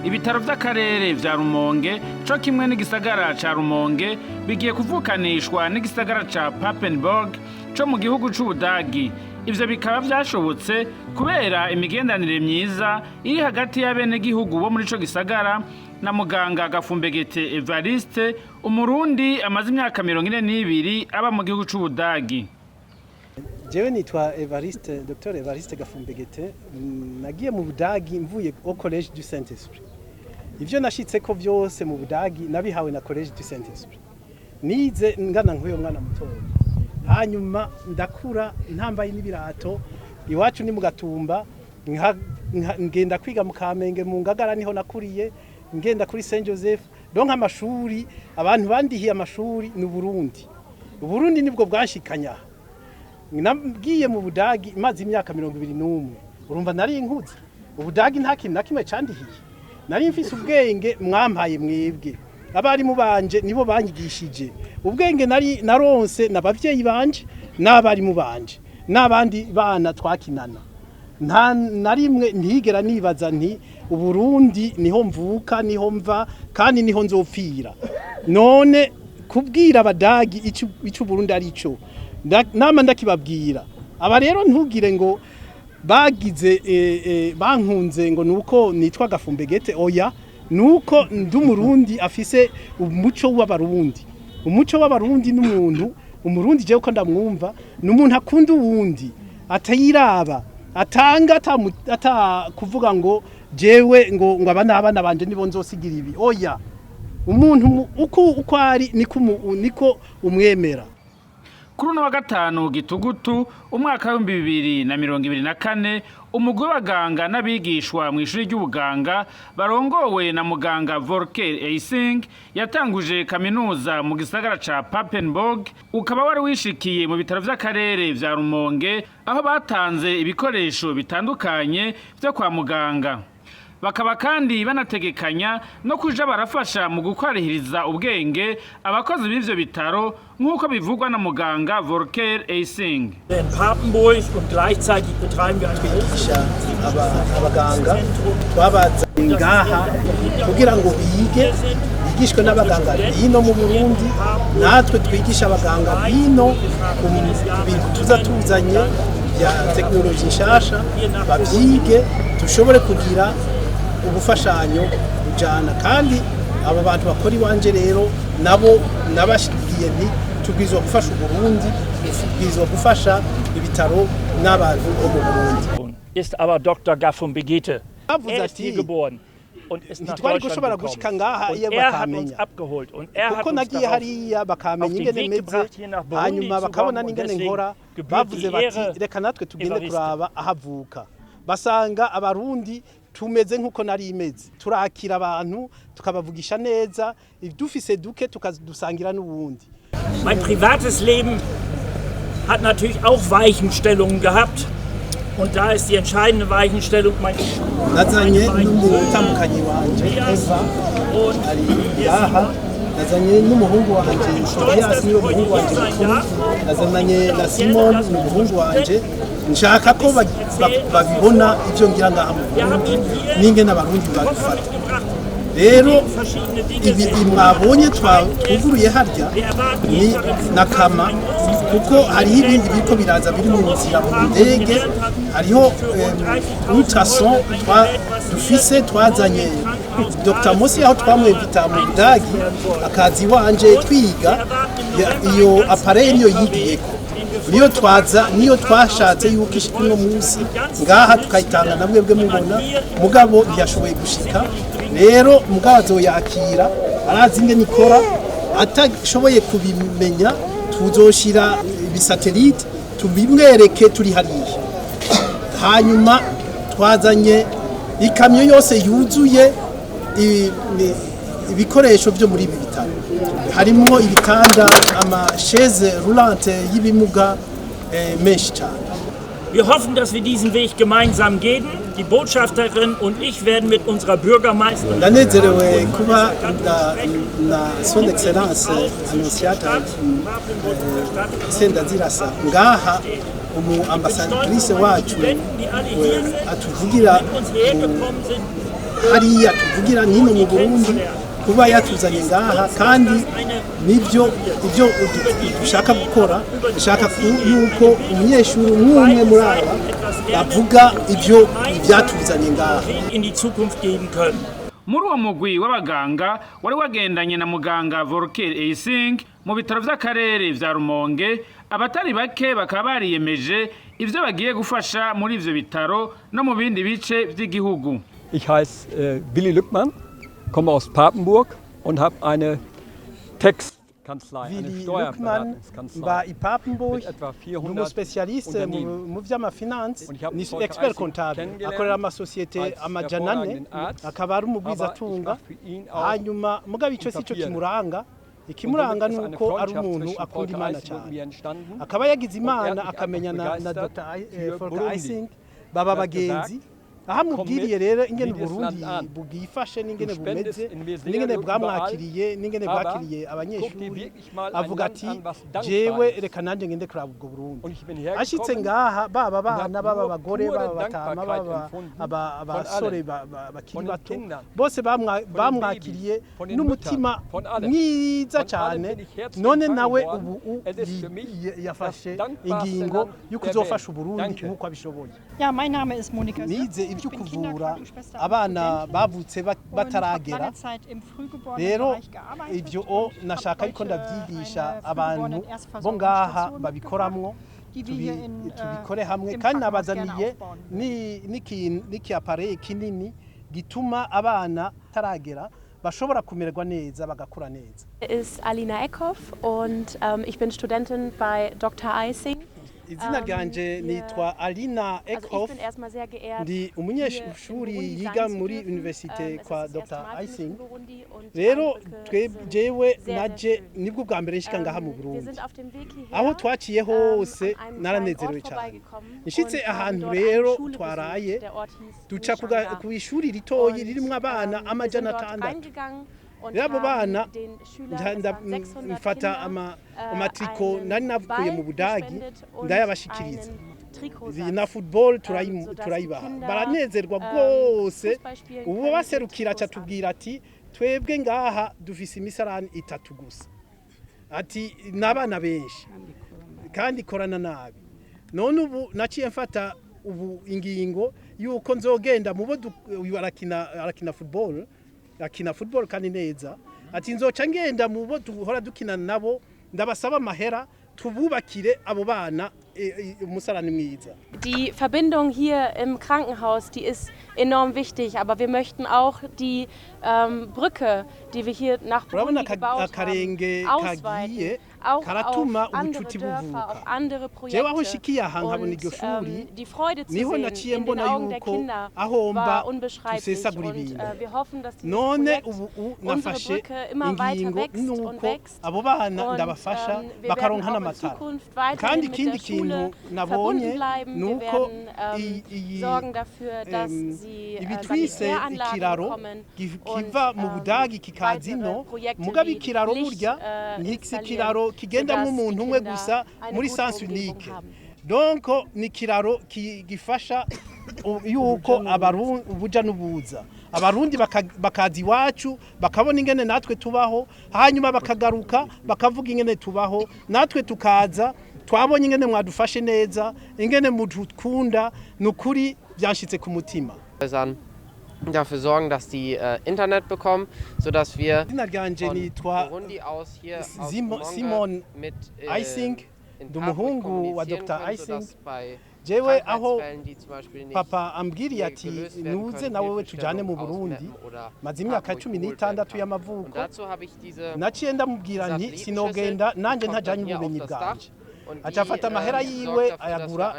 ibitaro vy'akarere vya Rumonge co kimwe n'igisagara ca Rumonge bigiye kuvukanishwa n'igisagara ca Papenburg co mu gihugu c'Ubudagi. Ivyo bikaba vyashobotse kubera imigendanire myiza iri hagati y'abenegihugu bo muri ico gisagara na muganga Gafumbegete Evariste, umurundi amaze imyaka 42 aba mu gihugu c'Ubudagi. Jewe nitwa Evariste, Dr. Evariste Gafumbegete, nagiye mu Budagi mvuye au Collège du Saint-Esprit. Ivyo nashitseko vyose mu Budagi nabihawe na Collège du Saint-Esprit. Nize ngana nk'uyo mwana mutoya. Hanyuma ndakura ntambaye n'ibirato, iwacu ni mu Gatumba, ngenda kwiga mu Kamenge mu Ngagara niho nakuriye, ngenda kuri Saint Joseph. Donc amashuri abantu bandihiye amashuri ni Burundi. Uburundi nibwo bwanshikanya. Nagiye mu Budagi maze imyaka 21. Urumva nari inkuze. Ubudagi nta kintu nakimwe candihiye. Nari mfise ubwenge mwampaye mwebwe. Abari mu banje nibo banyigishije. Ubwenge nari naronse nabavyeyi banje n'abari mu banje n'abandi bana twakinana. Nta narimwe ntigera nibaza nti Uburundi niho mvuka niho mva kandi niho nzopfira. None kubwira abadagi ico Burundi ari ico nama ndakibabwira. Aba rero ntugire ngo bagize bankunze ngo nuko nitwa Gafumbegete, oya nuko ndumurundi afise umuco w'abarundi. Umuco w'abarundi n'umuntu umurundi je uko ndamwumva n'umuntu akunda uwundi atayiraba atanga ata kuvuga ngo jewe ngo abana banje nibo nzosigira ibi, oya umuntu uko ari niko umwemera. Kuri uno wa gatanu Gitugutu umwaka wa 2024 umugwi w'abaganga n'abigishwa mu ishuri ry'ubuganga barongowe na muganga Volker Eising yatanguje kaminuza mu gisagara ca Papenburg, ukaba wari wishikiye mu bitaro vy'akarere vya Rumonge aho batanze ibikoresho bitandukanye vyo kwa muganga. Bakaba kandi banategekanya no kuja barafasha mu gukwarihiriza ubwenge abakozi b'ivyo bitaro nk'uko bivugwa na muganga Volker Eising. In Papenburg und gleichzeitig betreiben wir abaganga twabaza ngaha kugira ngo bigishwe n'abaganga hino mu Burundi, natwe twigisha abaganga hino ku bintu tuzanye ya teknoloji nshasha bavyige tushobore kugira ubufashanyo ujana. Kandi aba bantu bakora iwanje rero nabo nabashigiye nti tubwizwa gufasha Uburundi, tubwizwa gufasha ibitaro n'abantu bo mu Burundi. Ist aber Dr. Gafumbegete. Ist hier geboren und ist nach Deutschland gekommen. Er hat uns abgeholt und er hat uns nagiye hariya bakamenya ingene meze, hanyuma bakabona n'ingene nkora, bavuze bati reka natwe tugende kuraba ahavuka. Basanga abarundi tumeze nkuko nari imeze, turakira abantu tukabavugisha neza, dufise duke tukadusangira n'ubundi. Mein privates Leben hat natürlich auch Weichenstellungen gehabt und da ist die entscheidende Weichenstellung mein nazanye n'umutambukanyi wanje Eva und nazanye n'umuhungu wanje Tobias niwe muhungu wanje nazanye na Simon n'umuhungu wanje. Nshaka ko babibona ivyo ngira ngaha mu Burundi ninge n'abarundi babifata. Rero ibi mwabonye twavuguruye harya ni nakama kuko hariho ibindi biriko biraza biri mu nzira mu ndege, hariho ultrason dufise twazanye Dr. Musi aho twamwevita mu Budagi akazi wanje twiga iyo appareil niyo yigiyeko niyo twashatse yuko ishika no munsi ngaha tukayitanga na mwebwe mubona mugabo ntiyashoboye gushika. Rero mugabo yakira arazi ingene ikora, atashoboye kubimenya tuzoshira ibisatelite tubimwereke turi hariya. Hanyuma twazanye ikamyo yose yuzuye ibikoresho byo muri ibi bitaro, harimo ibitanda chaise roulante y'ibimuga menshi cyane. Wir hoffen, dass wir diesen Weg gemeinsam gehen. Die Botschafterin und ich werden mit unserer Bürgermeisterin ndanezerewe kuba na son excellence annonciata Sendazirasa ngaha ambasadrice wacu atuvugira hariya tuvugira hino mu Burundi kuba yatuzanye ngaha kandi nibyo ibyo dushaka gukora dushaka yuko umunyeshuri umwe muri aba bavuga ibyo byatuzanye ngaha in die Zukunft geben können. Muri uwo mugwi w'abaganga wari wagendanye na muganga Volker Eising mu bitaro vy'akarere vya Rumonge, abatari bake bakaba bariyemeje ivyo bagiye gufasha muri ivyo bitaro no mu bindi bice vy'igihugu. Ich heiße Willi Lückmann, komme aus Papenburg und habe eine Textkanzlei, eine Steuerberatungskanzlei mit etwa 400 Unternehmen. mu vy'amafinance ni expert comptable akorera amasosiyete amajana ane akaba ari umugwizatunga hanyuma mugabe ico sico kimuranga ikimuranga nuko ari umuntu akunda Imana cyane akaba yagize Imana akamenyana na Dr. Volker Eising baba bagenzi ahamubwiriye rero ingene Burundi bugifashe n'ingene bumeze n'ingene bwamwakiriye n'ingene bwakiriye abanyeshuri avuga ati jewe reka nanje ngende kuraba ubwo Burundi ashitse ngaha baba bana baba abagore baba batama baba abasore bakiri bato bose bamwakiriye n'umutima mwiza cyane none nawe ubu yafashe ingingo yo kuzofasha Burundi nkuko abishoboye. Ja, mein Name ist Monika ibyo kuvura abana bavutse bataragera rero ibyo nashaka ariko ndabyigisha abantu bo ngaha babikoramwo tubikore hamwe kandi nabazaniye n'iki appareil kinini gituma abana taragera bashobora kumererwa neza bagakura neza. Ist Alina Eckhoff und ich bin Studentin bei Dr. Eising. Izina ryanje nitwa Alina Eckhoff ndi umunyeshuri yiga muri universite kwa Dr. Eising rero jewe naje nibwo bwa mbere nshika ngaha mu Burundi aho twaciye hose naranezerewe cyane nshitse ahantu rero twaraye duca ku ishuri ritoyi ririmo abana amajana 600 rabo bana mfata amatriko nari navuye mu Budagi ndayabashikiriza na football turayibaha baranezerwa rwose ubu baserukira catubwira ati twebwe ngaha dufise imisarani 3 gusa ati nabana benshi kandi korana nabi none ubu naciye mfata ubu ingingo yuko nzogenda mubo arakina football kandi neza ati nzoca ngenda mubo duhora dukina nabo ndabasaba amahera tububakire abo bana umusarani mwiza. Die Verbindung hier im Krankenhaus, die ist enorm wichtig, aber wir möchten auch die Brücke, die wir hier nach Burundi gebaut haben, ausweiten, auch auf andere Dörfer, auf andere Projekte. Und die Freude zu sehen in den Augen der Kinder war unbeschreiblich. Und wir hoffen, dass dieses Projekt, unsere Brücke, immer weiter wächst und wächst. Und wir werden auch in Zukunft weiterhin mit der Schule verbunden bleiben. Wir werden sorgen dafür, dass sie Sanitäranlagen bekommen und weitere Projekte wie Licht installieren, kigenda nk'umuntu umwe gusa muri sens unique donc ni kiraro gifasha yuko buja n'ubuza abarundi bakazi iwacu bakabona ingene natwe tubaho hanyuma bakagaruka bakavuga ingene tubaho natwe tukaza twabonye ingene mwadufashe neza ingene mudukunda nukuri byashitse ku mutima dafür sorgen, dass die Internet bekommen, sodass wir von Burundi aus hier aus Simon mit Eising, du Muhungu wa Dr. Eising, jewe aho papa ambwiriye ati nuze nawe tujane mu Burundi maze imyaka 16 y'amavuko naciye ndamubwira nti sinogenda nanje ntajanye ubumenyi bwanje acafata amahera yiwe ayagura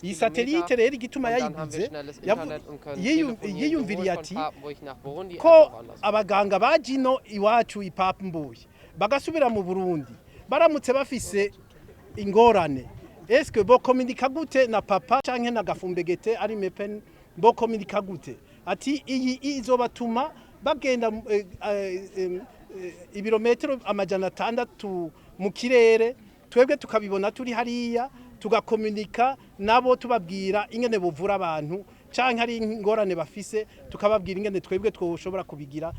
iyi satellite rero igituma yayiguze yiyumviriye ati ko abaganga bajino iwacu ipapumbuye bagasubira mu Burundi baramutse bafise ingorane eske bo communica gute na papa canke na Gafumbegete ari mepen bo communica gute ati iyi izobatuma bagenda ibirometero amajana 6 mu kirere twebwe tukabibona turi hariya tugakomunika nabo tubabwira ingene buvura abantu canke ari ingorane bafise tukababwira ingene twebwe twoshobora kubigira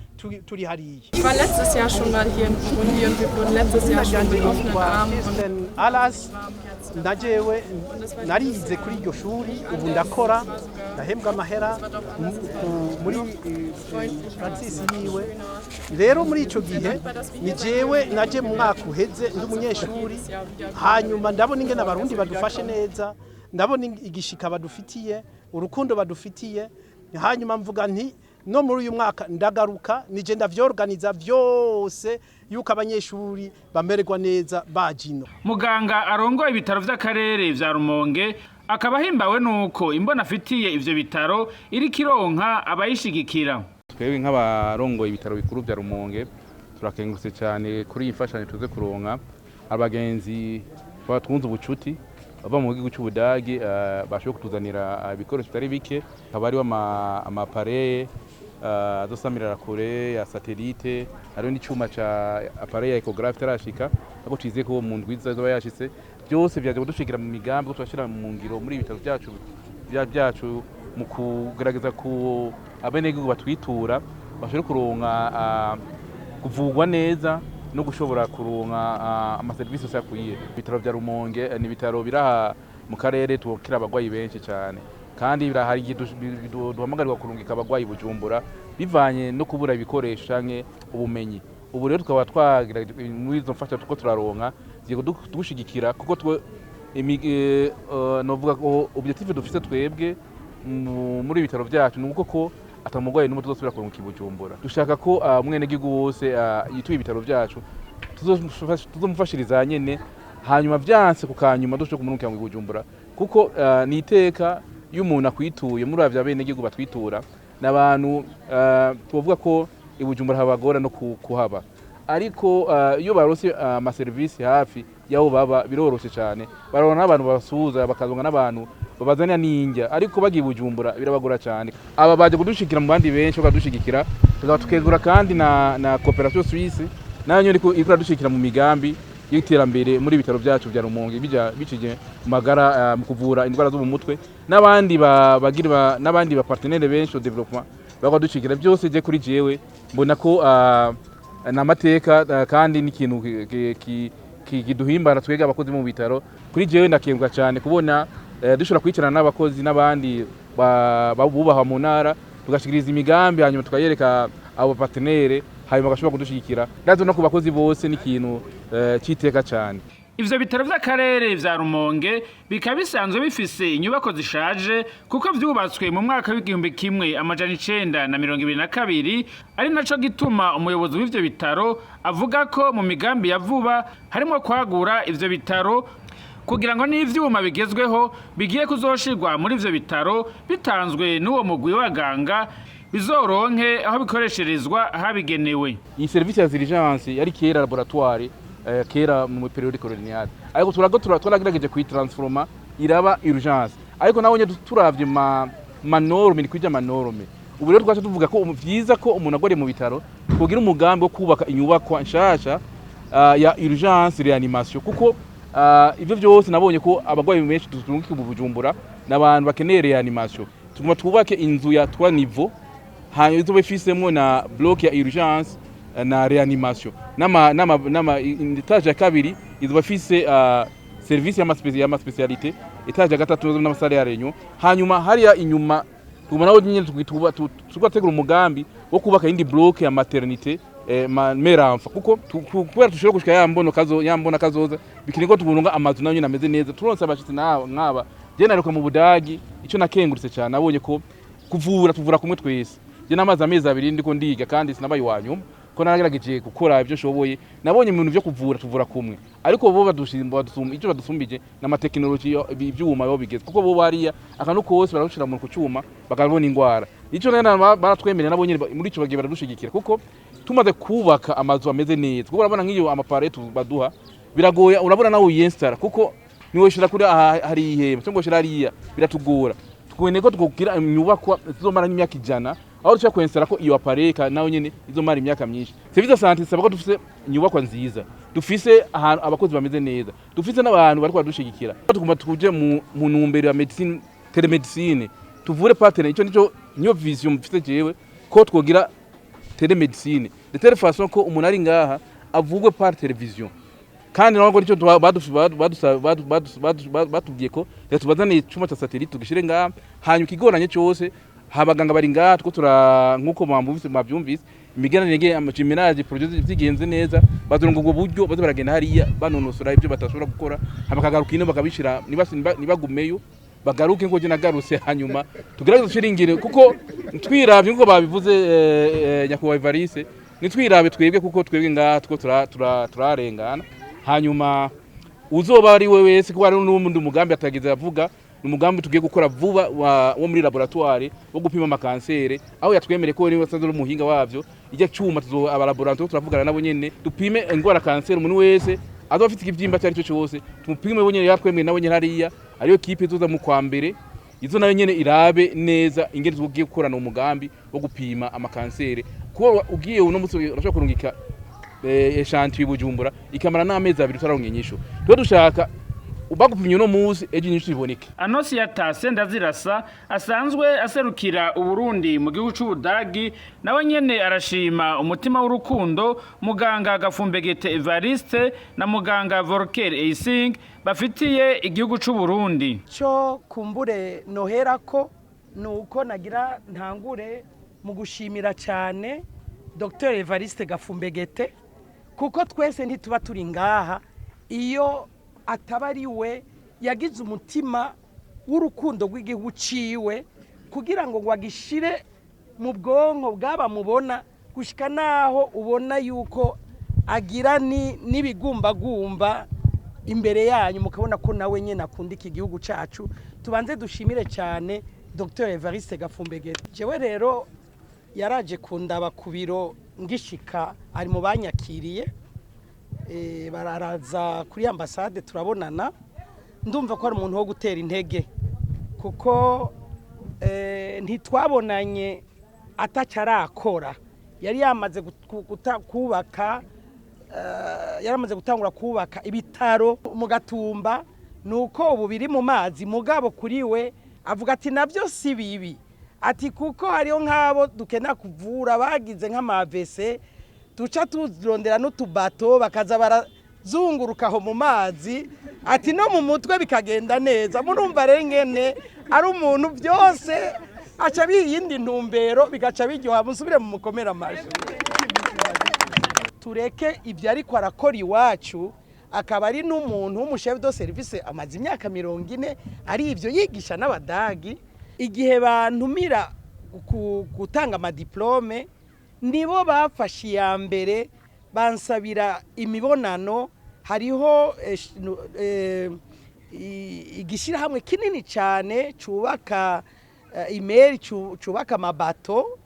turi hariya. Ich war letztes Jahr schon mal hier in Burundi und wir wurden letztes Jahr schon mit offenen Armen. Najewe narize kuri iryo shuri ubu ndakora ndahembwa amahera muri praxis yiwe. Rero muri ico gihe ni jewe naje mu mwaka uheze ndi umunyeshuri, hanyuma ndabona ingene abarundi badufashe neza, ndabona igishika badufitiye, urukundo badufitiye, hanyuma mvuga nti no muri uyu mwaka ndagaruka nije ndavyorganiza vyose yuko abanyeshuri bamererwa neza bajino. Muganga arongoye ibitaro vy'akarere vya Rumonge akaba himbawe nuko imbona afitiye ivyo bitaro iri kironka abayishigikira. Twebwe nk'abarongoye ibitaro bikuru vya Rumonge turakengurutse cyane kuri iyi mfashanyo tuze kuronka abagenzi batwunze ubucuti bava mu gihugu cy'Ubudagi bashoboye kutuzanira ibikoresho bitari bike, abari amapareye azosamirira kure ya satellite, hariho n'icuma ca appareil ya ecographe tarashika, ako twizeye ko mu ndwiza zoba yashitse byose byaje kudushikira mu migambi ko twashira mu ngiro muri ibitaro byacu mu kugerageza ku abenegihugu batwitura bashobora kuronka kuvugwa neza no gushobora kuronka amaserivisi yose yakwiye. Ibitaro vya Rumonge ni ibitaro biraha mu karere twokira abagwayi benshi cyane, kandi birahari duhamagarirwa kurungika abagwayi Bujumbura bivanye no kubura ibikoresho canke ubumenyi. Ubu rero tukaba twagira muri izo mfasha tuko turaronka zigo dushigikira kuko novuga ko objectif dufise twebwe muri ibitaro byacu nuko ko atamugwayi n'umuto tuzosubira kurunka Bujumbura. Dushaka ko mwene gihugu wose yituye ibitaro byacu tuzomufashiriza nyene, hanyuma vyanse kukanyuma dushobora kumurunka mu Bujumbura kuko niteka iyo umuntu akwituye muri avya bene gihugu batwitura n'abantu tuvuga ko Bujumbura habagora no kuhaba, ariko iyo barose ama service hafi yaho baba biroroshe cyane, barona n'abantu basuza bakazonga n'abantu babazanya ninjya, ariko bagiye Bujumbura birabagora cyane. Aba baje kudushikira mu bandi benshi bakadushigikira, tukegura kandi na Coopération Suisse nayo nyiko ikudushikira mu migambi y'iterambere muri bitaro byacu bya Rumonge bicije magara mu kuvura indwara zo mu mutwe, n'abandi bagira n'abandi ba partenaire benshi au développement bakadushikira. Byose je kuri jewe mbona ko n'amateka kandi n'ikintu kiduhimbara twega abakozi mu bitaro. Kuri jewe ndakembwa cyane kubona dushobora kwicarana n'abakozi n'abandi babubaha mu ntara tugashikiriza imigambi, hanyuma tukayereka abo partenaire, hanyuma bagashobora kudushigikira. Ndazo no ku bakozi bose n'ikintu citeka cyane. Ivyo bitaro vy'akarere vya Rumonge bikaba bisanzwe bifise inyubako zishaje kuko vyubatswe mu mwaka w'1922, ari naco gituma umuyobozi w'ivyo bitaro avuga ko mu migambi ya vuba harimo kwagura ivyo bitaro kugira ngo n'ivyuma bigezweho bigiye kuzoshirwa muri ivyo bitaro bitanzwe n'uwo mugwi w'abaganga bizoronke aho bikoresherezwa habigenewe. Iyi service ya urgence yari kera laboratoire kera mu periode coloniale, ariko turagerageje kuyitransforma iraba urgence, ariko naho turavye manorme nikwija manorme. Ubu rero twaje tuvuga ko vyiza ko umuntu agore mu bitaro kugira umugambi wo kubaka inyubakwa nshasha ya urgence reanimation, kuko ivyo byose nabonye ko abagwayi benshi tutunguka mu Bujumbura n'abantu bakeneye reanimation. Tuguma twubake inzu ya 3 niveau, hanyuma izo bifisemo na block ya urgence na reanimation nama etage ya kabiri izo bafise service ya specialité, etage ya gatatu n'amasale ya renyo, hanyuma hariya inyuma tuguma naho nyine tugategura umugambi wo kubaka indi block ya maternité meramfa, kuko kubera tushobora gushika yambona kazoza bikiniko tubunga amazu nayo nameze neza. Turonse abashitsi nkaba je naruka mu Budagi, ico nakengurutse cyane nabonye ko tuvura kumwe twese. Je namaze amezi 2 ndiko ndiga kandi sinabaye wanyuma ko naragerageje gukora ibyo shoboye, nabonye mu bintu byo tuvura kumwe, ariko bo ico badusumbije n'ama technology ibyuma yo bigeze, kuko bo bariya akantu kose bararushira mu kucuma bakabona ingwara. Ico nena baratwemerera nabonye muri ico bagiye baradushigikira, kuko tumaze kubaka amazu ameze neza, kuko urabona nk'iyo amaparete baduha biragoya, urabona nawe uyinstara kuko niwe shira kuri hari ihema cyangwa shira hariya biratugora. Twene ko tukugira inyubakwa zizomara n'imyaka 100, aho dushaka kwensera ko iyo apareka naho nyene izomara imyaka myinshi. Service santé sabako dufise inyubakwa nziza, dufise ahantu abakozi bameze neza, dufise n'abantu bariko badushigikira. Tuguma tuje mu ntumbero ya medicine telemedicine tuvure partenaire nico niyo vision mfite jewe ko twogira telemedicine de telle façon ko umuntu ari ngaha avugwe par television kandi nabo nico batubwiye ko tubazane icuma cha satellite tugishire ngaha hanyuma kigoranye cyose habaganga bari ngaha two tura nkuko mabyumvise imigenanire amacimenage project zigenze neza bazorongo ubwo buryo bazo baragenda hariya banonosora ibyo batashobora gukora habakagaruka ino bakabishira nibagumeyo bagaruke ngo je nagaruse hanyuma tugerageza ushiringire kuko twiravye ngo babivuze Nyakubahwa Evariste nitwirabe twebwe kuko twebwe ngaha two turarengana hanyuma uzoba ari we wese ko ari n'umuntu umugambi atagize avuga umugambi tugiye gukora vuba wo muri laboratoire wo gupima amakansere aho yatwemere ko niba sanzwe umuhinga wavyo ijya cyuma tuzo aba laboratoire turavugana nabo nyene dupime ingwara kansere umuntu wese azo afite ikivyimba cyari cyo cyose tumupime bo nyene yatwemere nabo nyene hariya ariyo kipe tuza mu kwa mbere izo nayo nyene irabe neza ingene tugiye gukorana umugambi wo gupima amakansere ko ugiye uno muso urashobora kurungika echantier Bujumbura ikamara n'amezi 2 turaronka inyisho twe dushaka ubagupimye no muzi eje inyisho iboneke. Anosiata Sendazirasa asanzwe aserukira Uburundi mu gihugu c'Ubudagi nawe nyene arashima umutima w'urukundo muganga Gafumbegete Evariste na muganga Volker Eising bafitiye igihugu c'Uburundi. Cyo kumbure noherako nuko nagira ntangure mu gushimira cyane Dr Evariste Gafumbegete kuko twese ntituba turi ngaha iyo atabari we yagize umutima w'urukundo rw'igihugu ciwe kugira ngo wagishire mu bwonko bwaba mubona gushika naho ubona yuko agira n'ibigumbagumba imbere yanyu mukabona ko nawe nyene akunda iki gihugu cacu. Tubanze dushimire cyane Dr Evariste Gafumbegete. Jewe rero yaraje kundaba ku biro ngishika ari mu banyakiriye bararaza kuri ambassade turabonana ndumva ko ari umuntu wo gutera intege kuko ntitwabonanye atacarakora yari yamaze kubaka yaramaze gutangura kubaka ibitaro mu Gatumba nuko ubu biri mu mazi mugabo kuri we avuga ati navyo si bibi ati kuko hariyo nk'abo dukena kuvura bagize nk'amavese tuca tuzirondera n'utubato bakaza barazunguruka aho mu mazi ati no mu mutwe bikagenda neza murumva rero ngene ari umuntu byose aca biyindi ntumbero bigaca biryoha musubire mu mukomera amaji tureke ibyo ariko arakora iwacu akaba ari n'umuntu w'umuchef de service amaze imyaka 40 ari ibyo yigisha n'abadagi igihe bantumira gutanga amadiplome nibo bafashe ya mbere bansabira imibonano hariho igishira hamwe kinini cyane cubaka email cubaka amabato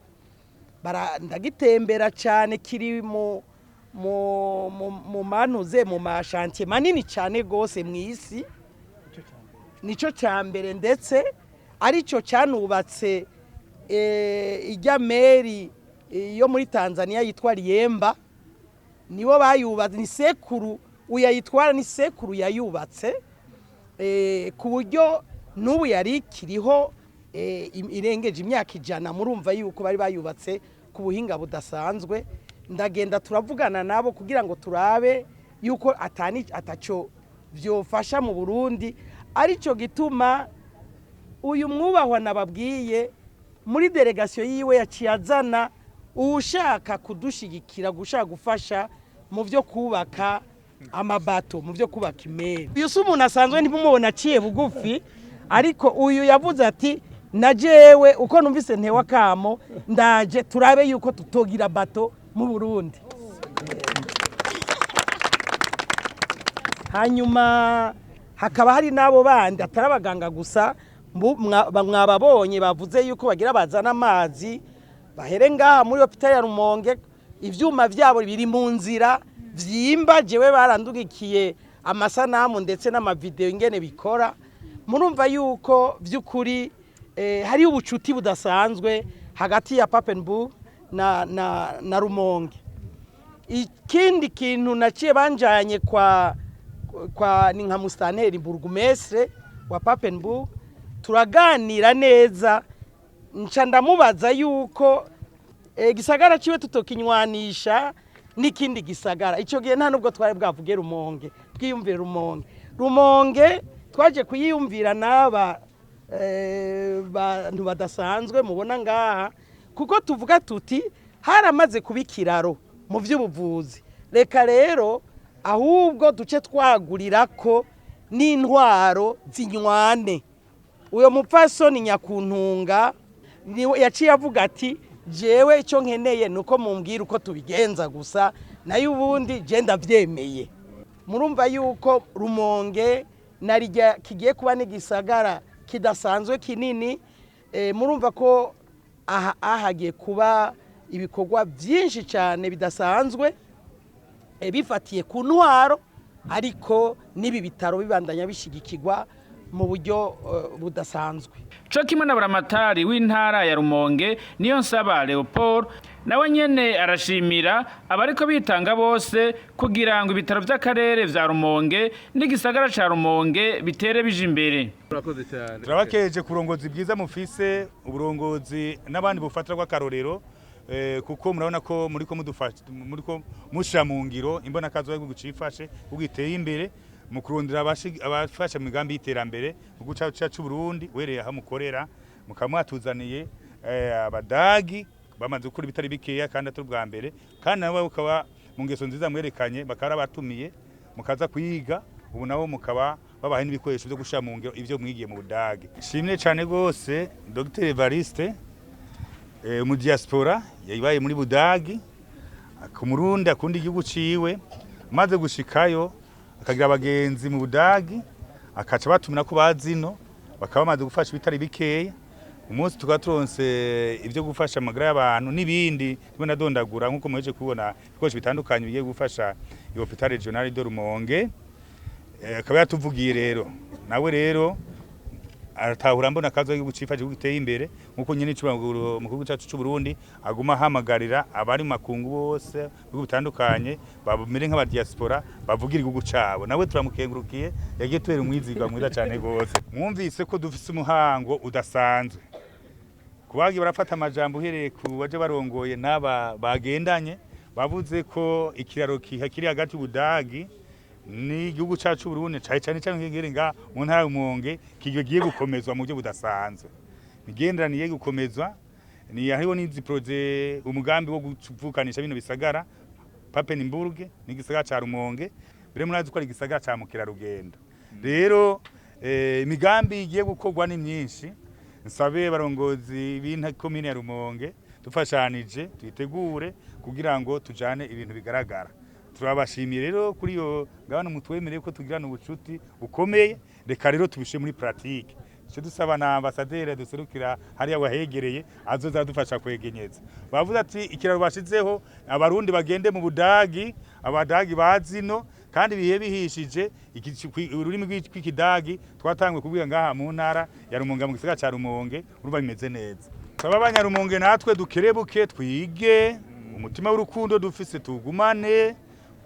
ndagitembera cyane kiri mu manuze mu mashantier manini cyane gose mwisi nico cyambere ndetse arico cyanubatse ijya meri yo muri Tanzania yitwa Liemba nibo bayubatse ni sekuru uyayitwara ni sekuru yayubatse ku buryo n'ubu yari kiriho irengeje imyaka 100 murumva yuko bari bayubatse ku buhinga budasanzwe ndagenda turavugana nabo kugira ngo turabe yuko ataco vyofasha mu Burundi arico gituma uyu mwubahwa nababwiye muri delegation yiwe yaciyazana ushaka kudushigikira gushaka gufasha mu byo kubaka amabato mu byo kubaka imeri uyu umuntu asanzwe ntimumubona aciye bugufi ariko uyu yavuze ati najewe uko numvise ntewa kamo ndaje turabe yuko tutogira bato mu Burundi hanyuma hakaba hari nabo bandi atarabaganga gusa mwababonye bavuze yuko bagira bazana amazi bahere ngaha muri hospital ya Rumonge ivyuma vyabo biri mu nzira vyimba jewe barandugikiye amasanamu ndetse n'amavideo ingene bikora murumva yuko vy'ukuri hari ubucuti budasanzwe hagati ya Papenburg na Rumonge. Ikindi kintu naciye banjanye kwa ni nka Mustanteri Burgumestre wa Papenburg turaganira neza nca ndamubaza yuko gisagara ciwe tutokinywanisha n'ikindi gisagara ico gihe nta nubwo twari bwavuge Rumonge twiyumvira Rumonge twaje kuyiyumvira n'aba bantu badasanzwe mubona ngaha kuko tuvuga tuti haramaze kuba ikiraro mu by'ubuvuzi reka rero ahubwo duce twagurira ko n'intwaro zinywane uyo mupfasoni Nyakuntunga yaciye avuga ati jewe icyo nkeneye nuko mumbwira uko tubigenza gusa nayo ubundi je ndavyemeye murumva yuko Rumonge narijya kigiye kuba n'igisagara kidasanzwe kinini murumva ko ahagiye kuba ibikorwa byinshi cyane bidasanzwe bifatiye ku ntwaro ariko n'ibi bitaro bibandanya bishigikirwa mu buryo budasanzwe cyo kimwe na buramatari w'intara ya Rumonge niyo nsaba Leopold nawe nyene arashimira abariko bitanga bose kugira ngo ibitaro by'akarere vya Rumonge n'igisagara ca Rumonge bitere bije imbere. Turabakeje kurongozi bwiza mufise uburongozi n'abandi bufatira rw'akarorero kuko murabona ko muriko mushira mu ngiro imbona kazo yo gucifashe ugiteye imbere mu kurondera abafasha mu migambi y'iterambere mu guca cy'u Burundi wereye aho mukorera mukamwatuzaniye abadagi bamaze gukora bitari bikeya kandi atari bwa mbere kandi nabo ukaba mu ngeso nziza mwerekanye bakara batumiye mukaza kuyiga ubu nabo mukaba babahe n'ibikoresho byo gushira mu ngiro ivyo mwigiye mu Budagi. Shimye cyane gose Dr Evariste mu diaspora yayibaye muri Budagi ku Murundi akundi igihugu ciwe maze gushikayo akagira abagenzi mu Budagi akaca batumira ko bazino bakaba bamaze gufasha bitari bikeya umunsi tukaturonse ibyo gufasha amagara y'abantu nibindi tubona dondagura nkuko muheje kubona ibikoresho bitandukanye bigiye gufasha Hopital Regional de Rumonge akaba yatuvugiye rero nawe rero aratahura mbona kazo yo gucifasha guteye imbere nkuko nyene icubanguro mu gihugu cyacu cy'u Burundi aguma hamagarira abari makungu bose bitandukanye babumire nk'aba diaspora bavugira igihugu cabo nawe turamukengurukiye yagiye twera umwizigwa mwiza cyane gose mwumvise ko dufise umuhango udasanzwe kubagi barafata amajambo uhereye ku baje barongoye n'aba bagendanye bavuze ko ikiraro kihakiri hagati Budagi ni igihugu cyacu Burundi cyane ngere nga mu ntara Rumonge kigiye gukomezwa mu byo budasanzwe migenderaniye gukomezwa ni hariho n'izi projet umugambi wo guvukanisha bino bisagara Papenburg n'igisagara ca Rumonge bire murazi ko ari igisagara ca mukira rugendo rero imigambi igiye gukorwa ni myinshi nsabe barongozi b'inta commune ya Rumonge dufashanije tuyitegure kugira ngo tujane ibintu bigaragara turabashimiye rero kuri yo gabana mutwemereye ko tugirana ubucuti bukomeye reka rero tubishe muri pratique cyo dusaba na ambassadeur duserukira hariya wahegereye azoza dufasha kwegenyeza bavuze ati ikiraro bashizeho abarundi bagende mu Budagi abadagi bazino kandi bihe bihishije ururimi rw'ikidagi twatangwe kubwira ngaha mu ntara ya Rumonge mu gisagara ca Rumonge urumva bimeze neza saba abanyarumonge natwe dukerebuke twige umutima w'urukundo dufise tugumane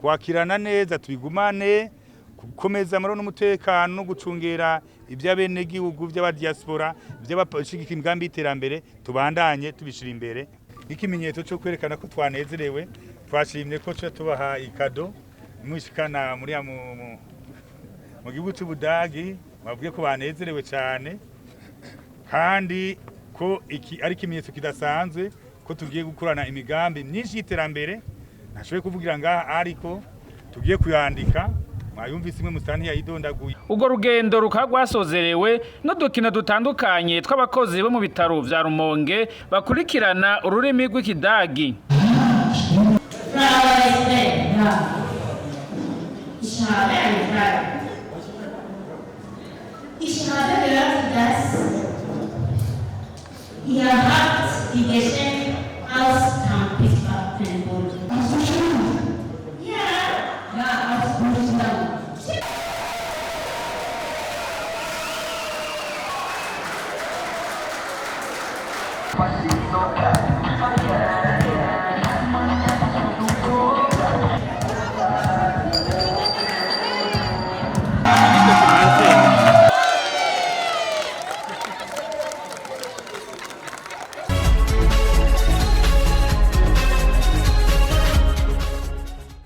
kwakirana neza tubigumane gukomeza amaro n'umutekano no gucungera iby'abene gihugu by'abadiaspora by'abashigika imigambi y'iterambere tubandanye tubishira imbere ikimenyetso cyo kwerekana ko twanezerewe twashimye ko cyo tubaha ikado mwishikana muri mu gihugu cy'Ubudagi bavuye ko banezerewe cyane kandi ko iki ari kimenyetso kidasanzwe ko tugiye gukorana imigambi myinshi y'iterambere nashoboye kuvugira ngaha ariko tugiye kuyandika mwayumvise imwe musani yayidondaguye ubwo rugendo rukagwasozerewe n'udukino dutandukanye tw'abakozi bo mu bitaro vya Rumonge bakurikirana ururimi rw'ikidagi Quasi so,